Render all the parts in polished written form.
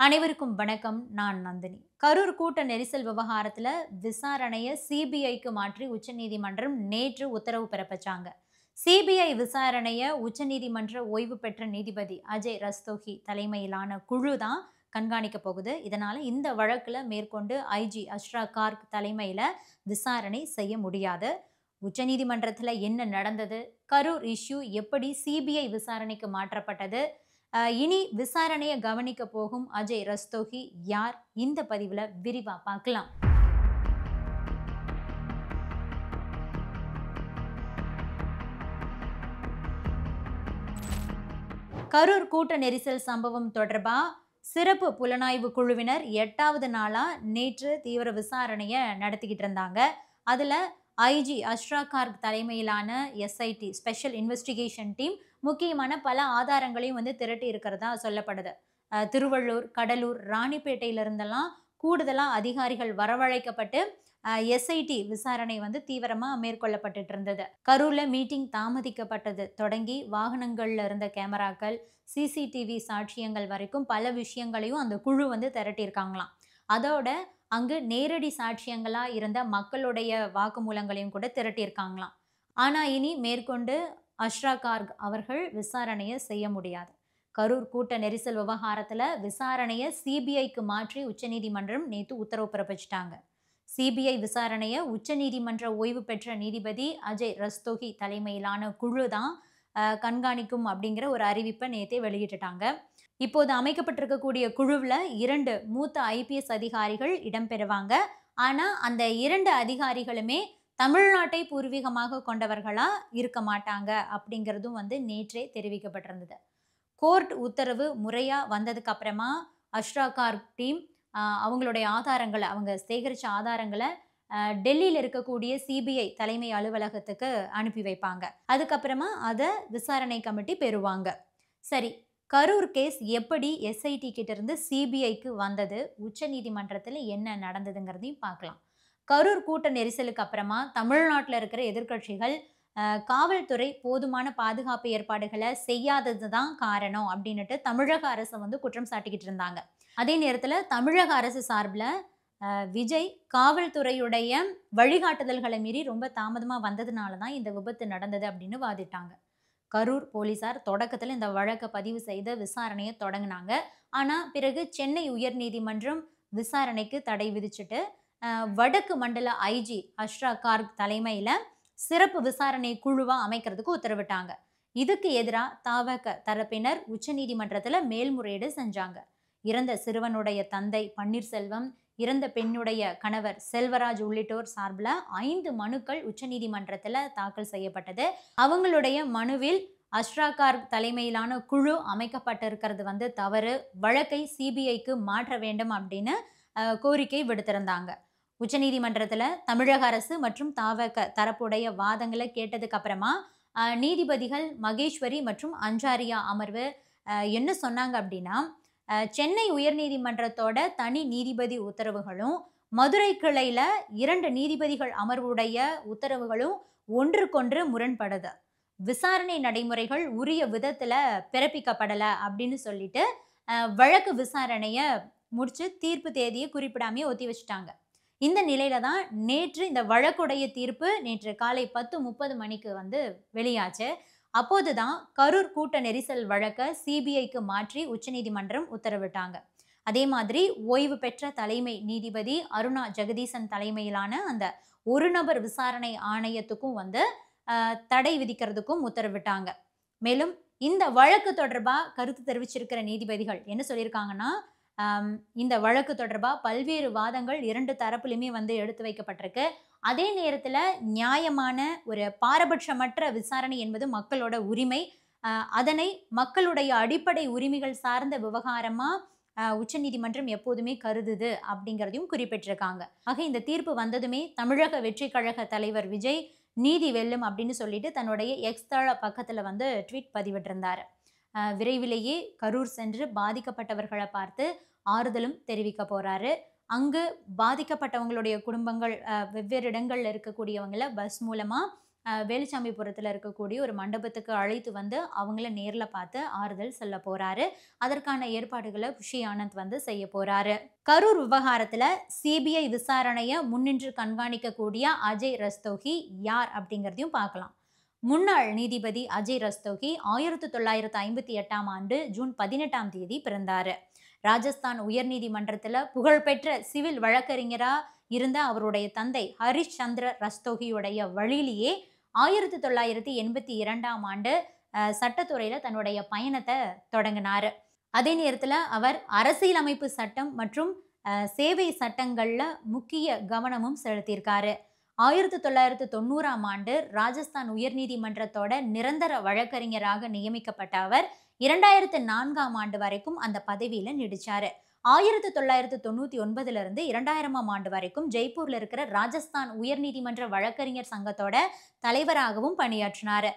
அனைவருக்கும் வணக்கம். நான் நந்தினி. கரூர் கூட்ட நெரிசல் விவகாரத்துல விசாரணையை சிபிஐக்கு மாற்றி உச்சநீதிமன்றம் நேற்று உத்தரவு பிறப்பிச்சாங்க. சிபிஐ விசாரணையை உச்சநீதிமன்ற ஓய்வு பெற்ற நீதிபதி அஜய் ரஸ்தோகி தலைமையிலான குழு தான் கண்காணிக்க போகுது. இதனால இந்த வழக்குல மேற்கொண்டு ஐஜி அஷ்ரா கார்க் தலைமையில விசாரணை செய்ய முடியாது. உச்சநீதிமன்றத்துல என்ன நடந்தது, கரூர் இஷ்யூ எப்படி சிபிஐ விசாரணைக்கு மாற்றப்பட்டது, இனி விசாரணையை கவனிக்க போகும் அஜய் ரஸ்தோகி யார், இந்த பதிவுல விரிவா பார்க்கலாம். கரூர் கூட்ட நெரிசல் சம்பவம் தொடர்பா சிறப்பு புலனாய்வு குழுவினர் 8வது நாளா நேற்று தீவிர விசாரணையை நடத்திக்கிட்டு இருந்தாங்க. அதுல ஐஜி அஷ்ரா கார்க் தலைமையிலான எஸ்ஐடி ஸ்பெஷல் இன்வெஸ்டிகேஷன் டீம் முக்கியமான பல ஆதாரங்களையும் திரட்டி இருக்கிறதா சொல்லப்படுது. திருவள்ளூர், கடலூர், ராணிப்பேட்டையில இருந்தெல்லாம் கூடுதலா அதிகாரிகள் வரவழைக்கப்பட்டு எஸ்ஐடி விசாரணை தீவிரமா மேற்கொள்ளப்பட்டுட்டு இருந்தது. கரூர்ல மீட்டிங் தாமதிக்கப்பட்டது தொடங்கி வாகனங்கள்ல இருந்த கேமராக்கள், சிசிடிவி சாட்சியங்கள் வரைக்கும் பல விஷயங்களையும் அந்த குழு திரட்டி இருக்காங்களாம். அதோட அங்கு நேரடி சாட்சியங்களா இருந்த மக்களுடைய வாக்குமூலங்களையும் கூட திரட்டி இருக்காங்களாம். ஆனா இனி மேற்கொண்டு அஷ்ரா கார்க் அவர்கள் விசாரணையை செய்ய முடியாது. கரூர் கூட்ட நெரிசல் விவகாரத்துல விசாரணையை சிபிஐக்கு மாற்றி உச்சநீதிமன்றம் நேற்று உத்தரவு பிறப்பிச்சிட்டாங்க. சிபிஐ விசாரணையை உச்சநீதிமன்ற ஓய்வு பெற்ற நீதிபதி அஜய் ரஸ்தோகி தலைமையிலான குழு தான் கண்காணிக்கும் அப்படிங்கிற ஒரு அறிவிப்பை நேற்றே வெளியிட்டுட்டாங்க. இப்போது அமைக்கப்பட்டிருக்கக்கூடிய குழுவில் 2 மூத்த ஐபிஎஸ் அதிகாரிகள் இடம்பெறுவாங்க. ஆனா அந்த 2 அதிகாரிகளுமே தமிழ்நாட்டை பூர்வீகமாக கொண்டவர்களா இருக்க மாட்டாங்க அப்படிங்கிறதும் நேற்றே தெரிவிக்கப்பட்டிருந்தது. கோர்ட் உத்தரவு முறையா வந்ததுக்கு அப்புறமா அஷ்ரா கார்க் டீம் அவங்களுடைய ஆதாரங்களை, அவங்க சேகரிச்ச ஆதாரங்களை டெல்லியில் இருக்கக்கூடிய சிபிஐ தலைமை அலுவலகத்துக்கு அனுப்பி வைப்பாங்க. அதுக்கப்புறமா அதை விசாரணை கமிட்டி பெறுவாங்க. சரி, கரூர் கேஸ் எப்படி எஸ்ஐடி கிட்ட இருந்து சிபிஐக்கு வந்தது, உச்சநீதிமன்றத்தில் என்ன நடந்ததுங்கிறதையும் பார்க்கலாம். கரூர் கூட்ட நெரிசலுக்கு அப்புறமா தமிழ்நாட்டில் இருக்கிற எதிர்க்கட்சிகள் காவல்துறை போதுமான பாதுகாப்பு ஏற்பாடுகளை செய்யாதது தான் காரணம் அப்படின்னுட்டு தமிழக அரசு குற்றம் சாட்டிக்கிட்டு இருந்தாங்க. அதே நேரத்தில் தமிழக அரசு சார்பில் விஜய் காவல்துறையுடைய வழிகாட்டுதல்களை மீறி ரொம்ப தாமதமாக வந்ததுனால தான் இந்த விபத்து நடந்தது அப்படின்னு வாதிட்டாங்க. கரூர் போலீசார் தொடக்கத்தில் இந்த வழக்கை பதிவு செய்து விசாரணையை தொடங்கினாங்க. ஆனால் பிறகு சென்னை உயர்நீதிமன்றம் விசாரணைக்கு தடை விதிச்சுட்டு வடக்கு மண்டல ஐஜி அஷ்ரா கார்க் தலைமையில் சிறப்பு விசாரணை குழுவா அமைக்கிறதுக்கு உத்தரவிட்டாங்க. இதுக்கு எதிராக தவக தரப்பினர் உச்சநீதிமன்றத்தில் மேல்முறையீடு செஞ்சாங்க. இறந்த சிறுவனுடைய தந்தை பன்னீர்செல்வம், இறந்த பெண்ணுடைய கணவர் செல்வராஜ் உள்ளிட்டோர் சார்பில் 5 மனுக்கள் உச்சநீதிமன்றத்தில் தாக்கல் செய்யப்பட்டது. அவங்களுடைய மனுவில் அஷ்ரா கார்க் தலைமையிலான குழு அமைக்கப்பட்டிருக்கிறது தவறு, வழக்கை சிபிஐக்கு மாற்ற வேண்டும் அப்படின்னு கோரிக்கை விடுத்திருந்தாங்க. உச்சநீதிமன்றத்தில் தமிழக அரசு மற்றும் தவக தரப்புடைய வாதங்களை கேட்டதுக்கு அப்புறமா நீதிபதிகள் மகேஸ்வரி மற்றும் அஞ்சாரியா அமர்வு என்ன சொன்னாங்க அப்படின்னா, சென்னை உயர்நீதிமன்றத்தோட தனி நீதிபதி உத்தரவுகளும் மதுரை கிளையில 2 நீதிபதிகள் அமர்வுடைய உத்தரவுகளும் ஒன்றுக்கொன்று முரண்படுது, விசாரணை நடைமுறைகள் உரிய விதத்துல பிறப்பிக்கப்படல அப்படின்னு சொல்லிட்டு வழக்கு விசாரணையை முடிச்சு தீர்ப்பு தேதியை குறிப்பிடாமே ஒத்தி வச்சுட்டாங்க. இந்த நிலையில தான் நேற்று இந்த வழக்குடைய தீர்ப்பு நேற்று காலை 10:30 மணிக்கு வெளியாச்சு. அப்போதுதான் கரூர் கூட்ட நெரிசல் வழக்கை சிபிஐக்கு மாற்றி உச்சநீதிமன்றம் உத்தரவிட்டாங்க. அதே மாதிரி ஓய்வு பெற்ற தலைமை நீதிபதி அருணா ஜெகதீசன் தலைமையிலான அந்த ஒரு நபர் விசாரணை ஆணையத்துக்கும் தடை விதிக்கிறதுக்கும் உத்தரவிட்டாங்க. மேலும் இந்த வழக்கு தொடர்பா கருத்து தெரிவிச்சிருக்கிற நீதிபதிகள் என்ன சொல்லியிருக்காங்கன்னா, இந்த வழக்கு தொடர்பாக பல்வேறு வாதங்கள் 2 தரப்புலையுமே எடுத்து வைக்கப்பட்டிருக்கு. அதே நேரத்தில் நியாயமான ஒரு பாரபட்சமற்ற விசாரணை என்பது மக்களோட உரிமை. அதனை மக்களுடைய அடிப்படை உரிமைகள் சார்ந்த விவகாரமாக உச்சநீதிமன்றம் எப்போதுமே கருதுது அப்படிங்கிறதையும் குறிப்பிட்டிருக்காங்க. ஆக இந்த தீர்ப்பு வந்ததுமே தமிழக வெற்றி கழக தலைவர் விஜய் நீதி வெல்லும் அப்படின்னு சொல்லிட்டு தன்னுடைய எக்ஸ் தள பக்கத்தில் ட்வீட் பதிவிட்டிருந்தார். விரைவிலேயே கரூர் சென்று பாதிக்கப்பட்டவர்களை பார்த்து ஆறுதலும் தெரிவிக்க போறாரு. அங்கு பாதிக்கப்பட்டவங்களுடைய குடும்பங்கள் வெவ்வேறு இடங்கள்ல இருக்கக்கூடியவங்களை பஸ் மூலமா வேலுச்சாமிபுரத்துல இருக்கக்கூடிய ஒரு மண்டபத்துக்கு அழைத்து வந்து அவங்கள நேர்ல பார்த்து ஆறுதல் சொல்ல போறாரு. அதற்கான ஏற்பாடுகள குஷி ஆனந்த் வந்து செய்ய போறாரு. கரூர் விவகாரத்துல சிபிஐ விசாரணைய முன்னின்று கண்காணிக்கக்கூடிய அஜய் ரஸ்தோகி யார் அப்படிங்கிறதையும் பார்க்கலாம். முன்னாள் நீதிபதி அஜய் ரஸ்தோகி 1958ஆம் ஆண்டு ஜூன் 18ஆம் தேதி பிறந்தாரு. ராஜஸ்தான் உயர்நீதிமன்றத்துல புகழ்பெற்ற சிவில் வழக்கறிஞரா இருந்த அவருடைய தந்தை ஹரிஷ் சந்திர ரஸ்தோகியுடைய வழியிலேயே 1982ஆம் ஆண்டு சட்டத்துறையில தன்னுடைய பயணத்தை தொடங்கினாரு. அதே நேரத்துல அவர் அரசியலமைப்பு சட்டம் மற்றும் சேவை சட்டங்கள்ல முக்கிய கவனமும் செலுத்தியிருக்காரு. 1990ஆம் ஆண்டு ராஜஸ்தான் உயர்நீதிமன்றத்தோட நிரந்தர வழக்கறிஞராக நியமிக்கப்பட்ட அவர் 2004ஆம் ஆண்டு வரைக்கும் அந்த பதவியில நீடிச்சாரு. 1999ல இருந்து 2000ஆம் ஆண்டு வரைக்கும் ஜெய்ப்பூர்ல இருக்கிற ராஜஸ்தான் உயர்நீதிமன்ற வழக்கறிஞர் சங்கத்தோட தலைவராகவும் பணியாற்றினாரு.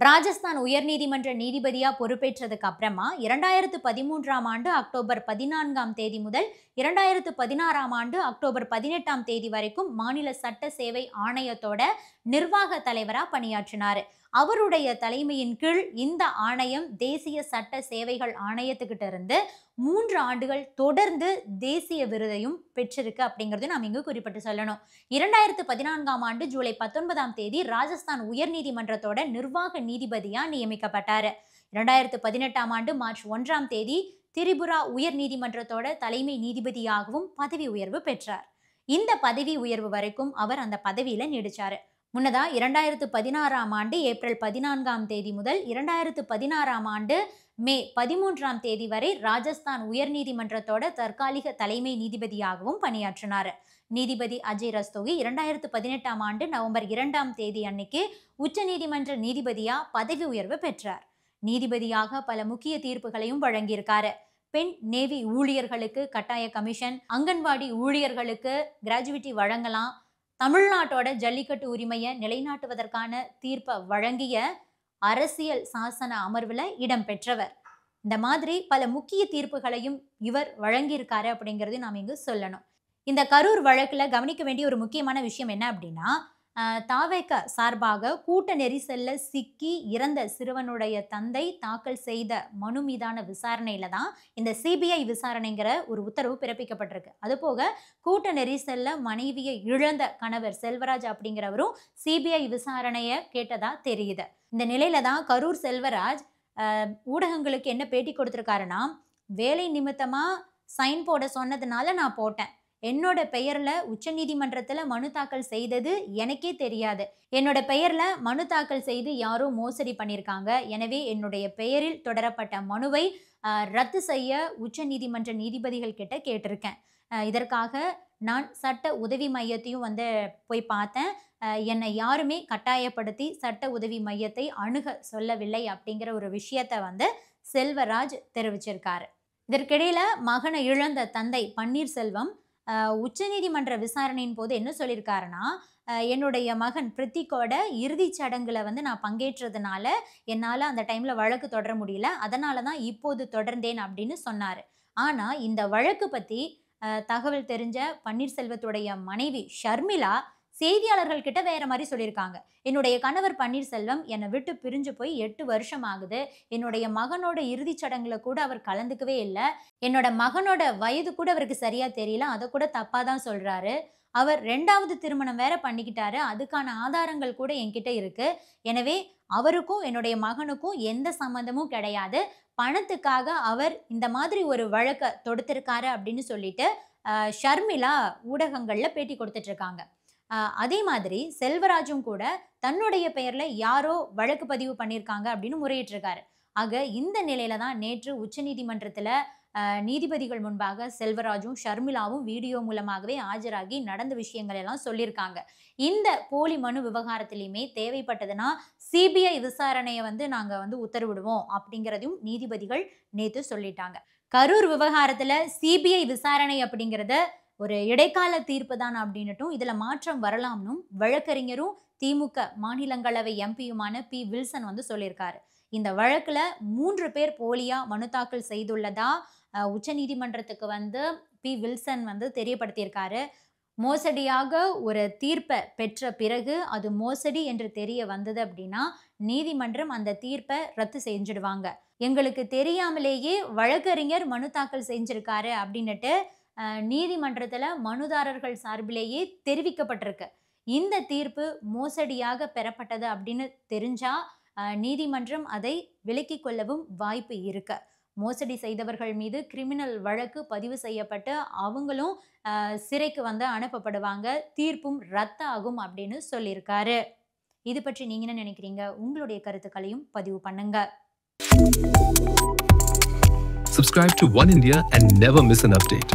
ராஜஸ்தான் உயர்நீதிமன்ற நீதிபதியா பொறுப்பேற்றதுக்கு அப்புறமா 2013ஆம் ஆண்டு அக்டோபர் 14ஆம் தேதி முதல் 2016ஆம் ஆண்டு அக்டோபர் 18ஆம் தேதி வரைக்கும் மாநில சட்ட சேவை ஆணையத்தோட நிர்வாக தலைவரா பணியாற்றினாரு. அவருடைய தலைமையின் கீழ் இந்த ஆணையம் தேசிய சட்ட சேவைகள் ஆணையத்துக்கிட்ட இருந்து 3 ஆண்டுகள் தொடர்ந்து தேசிய விருதையும் பெற்றிருக்கு அப்படிங்கிறது நாம் இங்கு குறிப்பிட்டு சொல்லணும். 2014ஆம் ஆண்டு ஜூலை 19ஆம் தேதி ராஜஸ்தான் உயர்நீதிமன்றத்தோட நிர்வாக நீதிபதியா நியமிக்கப்பட்டாரு. 2018ஆம் ஆண்டு மார்ச் 1ஆம் தேதி திரிபுரா உயர்நீதிமன்றத்தோட தலைமை நீதிபதியாகவும் பதவி உயர்வு பெற்றார். இந்த பதவி உயர்வு வரைக்கும் அவர் அந்த பதவியில நீடிச்சாரு. முன்னதா 2016ஆம் ஆண்டு ஏப்ரல் 14ஆம் தேதி முதல் 2016ஆம் ஆண்டு மே 13ஆம் தேதி வரை ராஜஸ்தான் உயர்நீதிமன்றத்தோட தற்காலிக தலைமை நீதிபதியாகவும் பணியாற்றினார். நீதிபதி அஜய் ரஸ்தோகி 2018ஆம் ஆண்டு நவம்பர் 2ஆம் தேதி அன்னைக்கு உச்சநீதிமன்ற நீதிபதியா பதவி உயர்வு பெற்றார். நீதிபதியாக பல முக்கிய தீர்ப்புகளையும் வழங்கியிருக்காரு. பெண் நேவி ஊழியர்களுக்கு கட்டாய கமிஷன், அங்கன்வாடி ஊழியர்களுக்கு கிராஜுவிட்டி வழங்கலாம், தமிழ்நாட்டோட ஜல்லிக்கட்டு உரிமையை நிலைநாட்டுவதற்கான தீர்ப்பை வழங்கிய அரசியல் சாசன அமர்வுல இடம்பெற்றவர். இந்த மாதிரி பல முக்கிய தீர்ப்புகளையும் இவர் வழங்கியிருக்காரு அப்படிங்கிறது நாம் இங்கு சொல்லணும். இந்த கரூர் வழக்குல கவனிக்க வேண்டிய ஒரு முக்கியமான விஷயம் என்ன அப்படின்னா, தாவேக சார்பாக கூட்ட நெரிசல்ல சிக்கி இறந்த சிறுவனுடைய தந்தை தாக்கல் செய்த மனு மீதான விசாரணையில தான் இந்த சிபிஐ விசாரணைங்கிற ஒரு உத்தரவு பிறப்பிக்கப்பட்டிருக்கு. அதுபோக கூட்ட நெரிசல்ல மனைவியை இழந்த கணவர் செல்வராஜ் அப்படிங்கிறவரும் சிபிஐ விசாரணையை கேட்டதா தெரியுது. இந்த நிலையில தான் கரூர் செல்வராஜ் ஊடகங்களுக்கு என்ன பேட்டி கொடுத்திருக்காருன்னா, வேலை நிமித்தமா சைன் போட சொன்னதுனால நான் போட்டேன். என்னோட பெயர்ல உச்சநீதிமன்றத்துல மனு தாக்கல் செய்தது எனக்கே தெரியாது. என்னோட பெயர்ல மனு தாக்கல் செய்து யாரோ மோசடி பண்ணியிருக்காங்க. எனவே என்னுடைய பெயரில் தொடரப்பட்ட மனுவை ரத்து செய்ய உச்சநீதிமன்ற நீதிபதிகள் கிட்ட கேட்டிருக்கேன். இதற்காக நான் சட்ட உதவி மையத்தையும் வந்து போய் பார்த்தேன். என்னை யாருமே கட்டாயப்படுத்தி சட்ட உதவி மையத்தை அணுக சொல்லவில்லை அப்படிங்கிற ஒரு விஷயத்தை வந்து செல்வராஜ் தெரிவிச்சிருக்காரு. இதற்கிடையில மகனை இழந்த தந்தை பன்னீர்செல்வம் உச்சநீதிமன்ற விசாரணையின் போது என்ன சொல்லியிருக்காருன்னா, என்னுடைய மகன் பிரித்திக்கோட இறுதிச் சடங்குல வந்து நான் பங்கேற்றதுனால என்னால் அந்த டைம்ல வழக்கு தொடர முடியல, அதனால தான் இப்போது தொடர்ந்தேன் அப்படின்னு சொன்னாரு. ஆனா இந்த வழக்கு பத்தி தகவல் தெரிஞ்ச பன்னீர்செல்வத்துடைய மனைவி ஷர்மிளா செய்தியாளர்கள் கிட்ட வேற மாதிரி சொல்லியிருக்காங்க. என்னுடைய கணவர் பன்னீர்செல்வம் என்னை விட்டு பிரிஞ்சு போய் 8 வருஷம் ஆகுது. என்னுடைய மகனோட இறுதிச் சடங்குல கூட அவர் கலந்துக்கவே இல்லை. என்னோட மகனோட வயது கூட அவருக்கு சரியா தெரியல. அதை கூட தப்பா தான் சொல்றாரு. அவர் 2வது திருமணம் வேற பண்ணிக்கிட்டாரு. அதுக்கான ஆதாரங்கள் கூட என்கிட்ட இருக்கு. எனவே அவருக்கும் என்னுடைய மகனுக்கும் எந்த சம்மந்தமும் கிடையாது. பணத்துக்காக அவர் இந்த மாதிரி ஒரு வழக்கை தொடுத்திருக்காரு அப்படின்னு சொல்லிட்டு ஷர்மிளா ஊடகங்கள்ல பேட்டி கொடுத்துட்டு இருக்காங்க. அதே மாதிரி செல்வராஜும் கூட தன்னுடைய பெயர்ல யாரோ வழக்கு பதிவு பண்ணியிருக்காங்க அப்படின்னு முறையிட்டிருக்காரு. ஆக இந்த நிலையில தான் நேற்று உச்சநீதிமன்றத்துல நீதிபதிகள் முன்பாக செல்வராஜும் ஷர்மிளாவும் வீடியோ மூலமாகவே ஆஜராகி நடந்த விஷயங்கள் எல்லாம் சொல்லியிருக்காங்க. இந்த போலி மனு விவகாரத்திலையுமே தேவைப்பட்டதுன்னா சிபிஐ விசாரணையை வந்து நாங்க வந்து உத்தரவிடுவோம் அப்படிங்கிறதையும் நீதிபதிகள் நேற்று சொல்லிட்டாங்க. கரூர் விவகாரத்துல சிபிஐ விசாரணை அப்படிங்கிறத ஒரு இடைக்கால தீர்ப்பு தான் அப்படின்னுட்டும் இதுல மாற்றம் வரலாம்னும் வழக்கறிஞரும் திமுக மாநிலங்களவை எம்பியுமான பி வில்சன் வந்து சொல்லியிருக்காரு. இந்த வழக்குல 3 பேர் போலியா மனு தாக்கல் செய்துள்ளதா உச்சநீதிமன்றத்துக்கு வந்து பி வில்சன் வந்து தெரியப்படுத்தியிருக்காரு. மோசடியாக ஒரு தீர்ப்பை பெற்ற பிறகு அது மோசடி என்று தெரிய வந்தது அப்படின்னா நீதிமன்றம் அந்த தீர்ப்பை ரத்து செஞ்சிடுவாங்க. எங்களுக்கு தெரியாமலேயே வழக்கறிஞர் மனு தாக்கல் செஞ்சிருக்காரு அப்படின்னுட்டு நீதிமன்றத்தில் மனுதாரர்கள் சார்பிலேயே தெரிவிக்கப்பட்டிருக்கு. இந்த தீர்ப்பு மோசடியாக பெறப்பட்டது அப்படின்னு தெரிஞ்சா நீதிமன்றம் அதை விலக்கிக் கொள்ளவும் வாய்ப்பு இருக்கு. மோசடி செய்தவர்கள் மீது கிரிமினல் வழக்கு பதிவு செய்யப்பட்டு அவங்களும் சிறைக்கு வந்து அனுப்பப்படுவாங்க. தீர்ப்பும் ரத்தாகும் அப்படின்னு சொல்லியிருக்காரு. இது பற்றி நீங்க என்ன நினைக்கிறீங்க? உங்களுடைய கருத்துக்களையும் பதிவு பண்ணுங்க. Subscribe to One India and never miss an update.